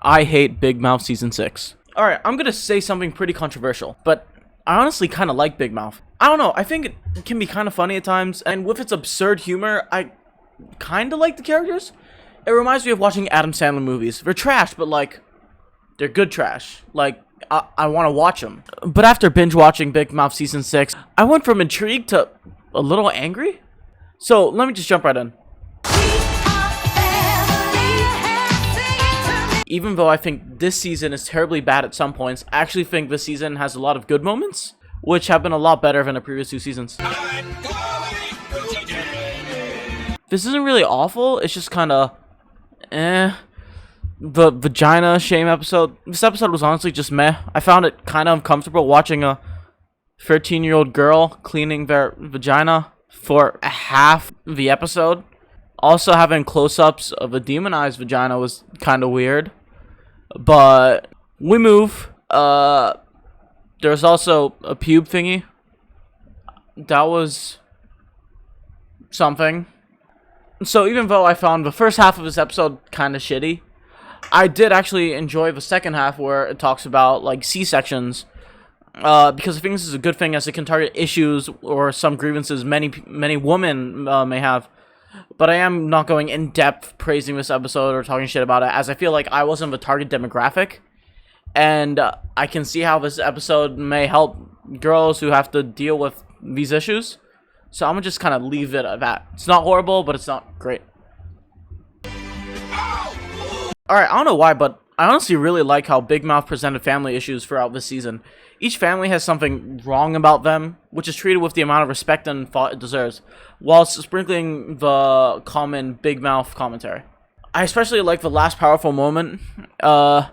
I hate Big Mouth Season 6. Alright, I'm gonna say something pretty controversial, but I honestly kind of like Big Mouth. I don't know, I think it can be kind of funny at times, and with its absurd humor, I kind of like the characters. It reminds me of watching Adam Sandler movies. They're trash, but like, they're good trash. Like, I want to watch them. But after binge watching Big Mouth Season 6, I went from intrigued to a little angry. So, let me just jump right in. Even though I think this season is terribly bad at some points, I actually think this season has a lot of good moments, which have been a lot better than the previous 2 seasons. This isn't really awful, it's just kind of The vagina shame episode, this episode was honestly just meh. I found it kind of uncomfortable watching a 13-year-old girl cleaning their vagina for half the episode. Also, having close-ups of a demonized vagina was kind of weird. But we move. There's also a pube thingy. That was something. So even though I found the first half of this episode kind of shitty, I did actually enjoy the second half where it talks about like C-sections. Because I think this is a good thing as it can target issues or some grievances many women may have. But I am not going in depth praising this episode or talking shit about it, as I feel like I wasn't the target demographic. And I can see how this episode may help girls who have to deal with these issues. So I'm gonna just kind of leave it at that. It's not horrible, but it's not great. Alright, I don't know why, but I honestly really like how Big Mouth presented family issues throughout this season. Each family has something wrong about them, which is treated with the amount of respect and thought it deserves, whilst sprinkling the common Big Mouth commentary. I especially like the last powerful moment, and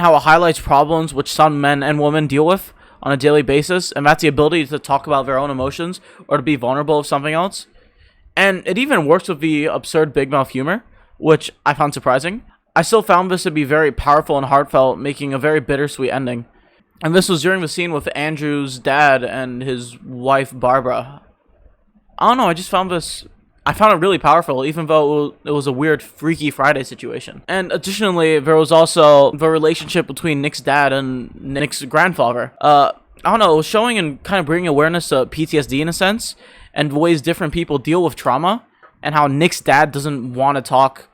how it highlights problems which some men and women deal with on a daily basis, and that's the ability to talk about their own emotions or to be vulnerable of something else. And it even works with the absurd Big Mouth humor, which I found surprising. I still found this to be very powerful and heartfelt, making a very bittersweet ending. And this was during the scene with Andrew's dad and his wife, Barbara. I don't know, I found it really powerful, even though it was a weird Freaky Friday situation. And additionally, there was also the relationship between Nick's dad and Nick's grandfather. I don't know, it was showing and kind of bringing awareness to PTSD in a sense, and the ways different people deal with trauma, and how Nick's dad doesn't want to talk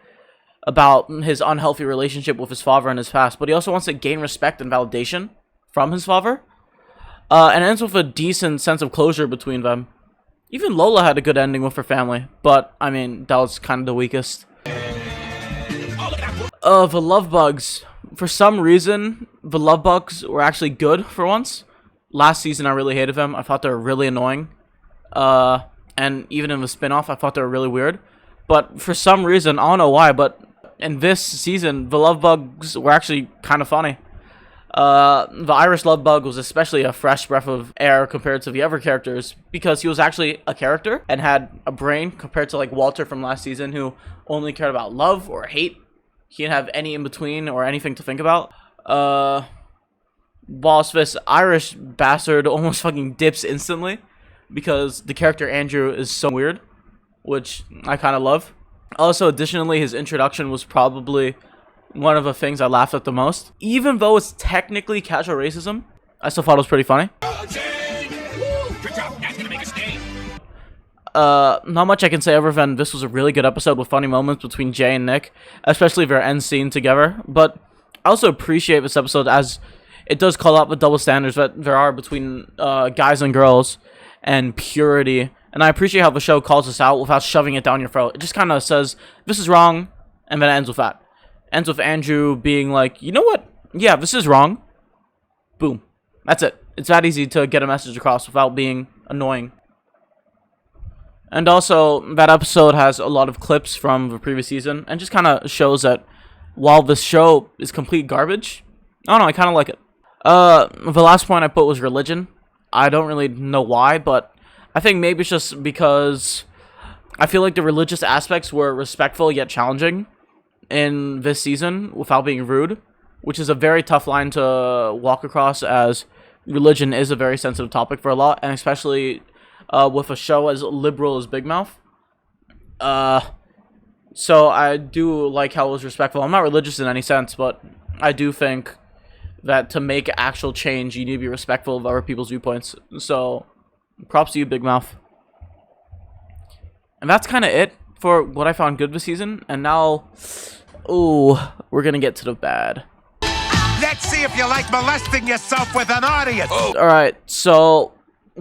about his unhealthy relationship with his father in his past, but he also wants to gain respect and validation from his father. And it ends with a decent sense of closure between them. Even Lola had a good ending with her family, but, I mean, that was kind of the weakest. The love bugs. For some reason, the love bugs were actually good for once. Last season, I really hated them. I thought they were really annoying. And even in the spin-off, I thought they were really weird. But for some reason, I don't know why, but in this season, the love bugs were actually kind of funny. The Irish love bug was especially a fresh breath of air compared to the other characters, because he was actually a character and had a brain compared to like Walter from last season, who only cared about love or hate. He didn't have any in between or anything to think about. Whilst this Irish bastard almost fucking dips instantly because the character Andrew is so weird, which I kind of love. Also, additionally, his introduction was probably one of the things I laughed at the most. Even though it's technically casual racism, I still thought it was pretty funny. Not much I can say other than this was a really good episode with funny moments between Jay and Nick, especially their end scene together. But I also appreciate this episode as it does call out the double standards that there are between guys and girls and purity. And I appreciate how the show calls us out without shoving it down your throat. It just kind of says, this is wrong, and then it ends with that. Ends with Andrew being like, you know what? Yeah, this is wrong. Boom. That's it. It's that easy to get a message across without being annoying. And also, that episode has a lot of clips from the previous season, and just kind of shows that while this show is complete garbage, I don't know, I kind of like it. The last point I put was religion. I don't really know why, but I think maybe it's just because I feel like the religious aspects were respectful yet challenging in this season without being rude, which is a very tough line to walk across, as religion is a very sensitive topic for a lot, and especially with a show as liberal as Big Mouth. So I do like how it was respectful. I'm not religious in any sense, but I do think that to make actual change, you need to be respectful of other people's viewpoints. So, props to you, Big Mouth. And that's kind of it for what I found good this season. And now, ooh, we're gonna get to the bad. Let's see if you like molesting yourself with an audience. Oh. Alright, so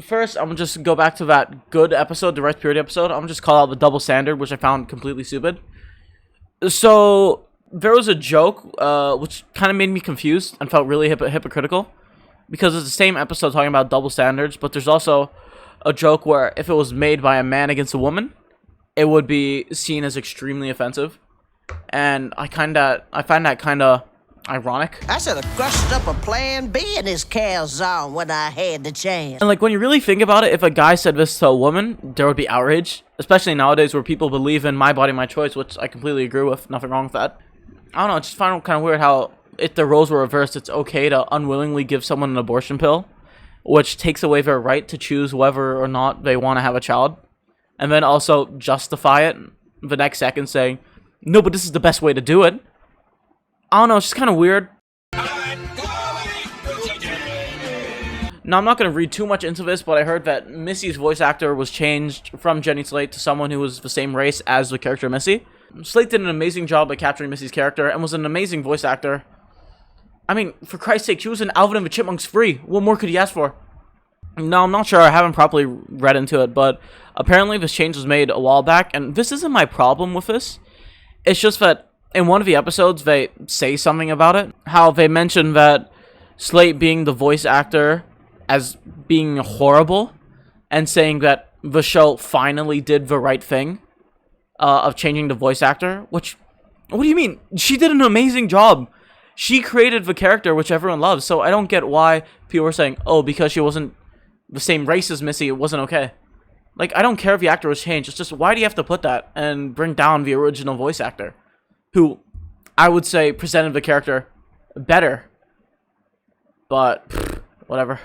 first I'm gonna just go back to that good episode, the Rice Purity episode. I'm gonna just call out the double standard, which I found completely stupid. So there was a joke, which kind of made me confused and felt really hypocritical. Because it's the same episode talking about double standards, but there's also a joke where if it was made by a man against a woman, it would be seen as extremely offensive. And I find that kind of ironic. I should have crushed up a plan B in this calzone when I had the chance. And like when you really think about it, if a guy said this to a woman, there would be outrage. Especially nowadays where people believe in my body, my choice, which I completely agree with. Nothing wrong with that. I don't know, I just find it kind of weird how if the roles were reversed, it's okay to unwillingly give someone an abortion pill, which takes away their right to choose whether or not they want to have a child. And then also justify it the next second saying, no, but this is the best way to do it. I don't know, it's just kind of weird. Now, I'm not going to read too much into this, but I heard that Missy's voice actor was changed from Jenny Slate to someone who was the same race as the character Missy. Slate did an amazing job at capturing Missy's character and was an amazing voice actor. I mean, for Christ's sake, she was in Alvin and the Chipmunks free. What more could he ask for? No, I'm not sure. I haven't properly read into it, but apparently this change was made a while back, and this isn't my problem with this. It's just that in one of the episodes, they say something about it. How they mention that Slate being the voice actor as being horrible, and saying that the show finally did the right thing of changing the voice actor. Which, what do you mean? She did an amazing job. She created the character which everyone loves, so I don't get why people are saying, oh, because she wasn't the same race as Missy, it wasn't okay. Like, I don't care if the actor was changed. It's just, why do you have to put that and bring down the original voice actor? Who, I would say, presented the character better. But, pff, whatever.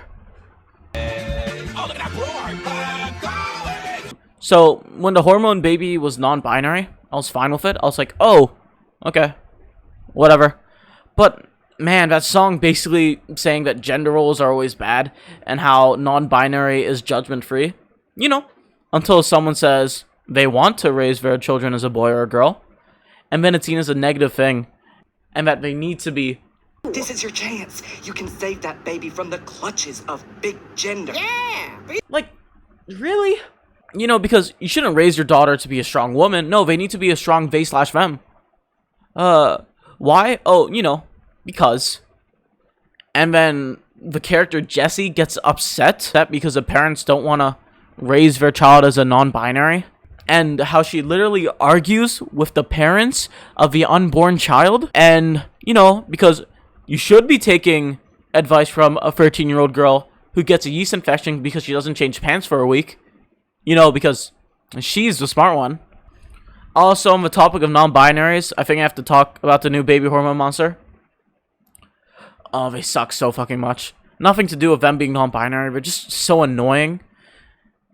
So, when the hormone baby was non-binary, I was fine with it. I was like, oh, okay, whatever. But, man, that song basically saying that gender roles are always bad and how non-binary is judgment-free. You know, until someone says they want to raise their children as a boy or a girl, and then it's seen as a negative thing, and that they need to be. This is your chance. You can save that baby from the clutches of big gender. Yeah! Like, really? You know, because you shouldn't raise your daughter to be a strong woman. No, they need to be a strong they/them. Why? Oh, you know, because. And then the character Jessie gets upset because the parents don't want to raise their child as a non-binary. And how she literally argues with the parents of the unborn child. And, you know, because you should be taking advice from a 13-year-old girl who gets a yeast infection because she doesn't change pants for a week. You know, because she's the smart one. Also, on the topic of non-binaries, I think I have to talk about the new baby hormone monster. Oh, they suck so fucking much. Nothing to do with them being non-binary, but just so annoying.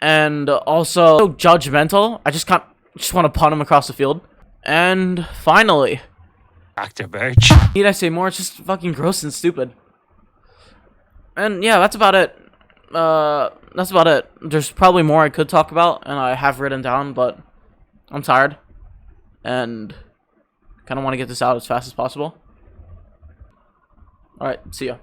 And also, so judgmental. I just want to punt them across the field. And finally, Dr. Birch. need I say more? It's just fucking gross and stupid. And yeah, that's about it. That's about it. There's probably more I could talk about, and I have written down, but I'm tired. And kind of want to get this out as fast as possible. Alright, see ya.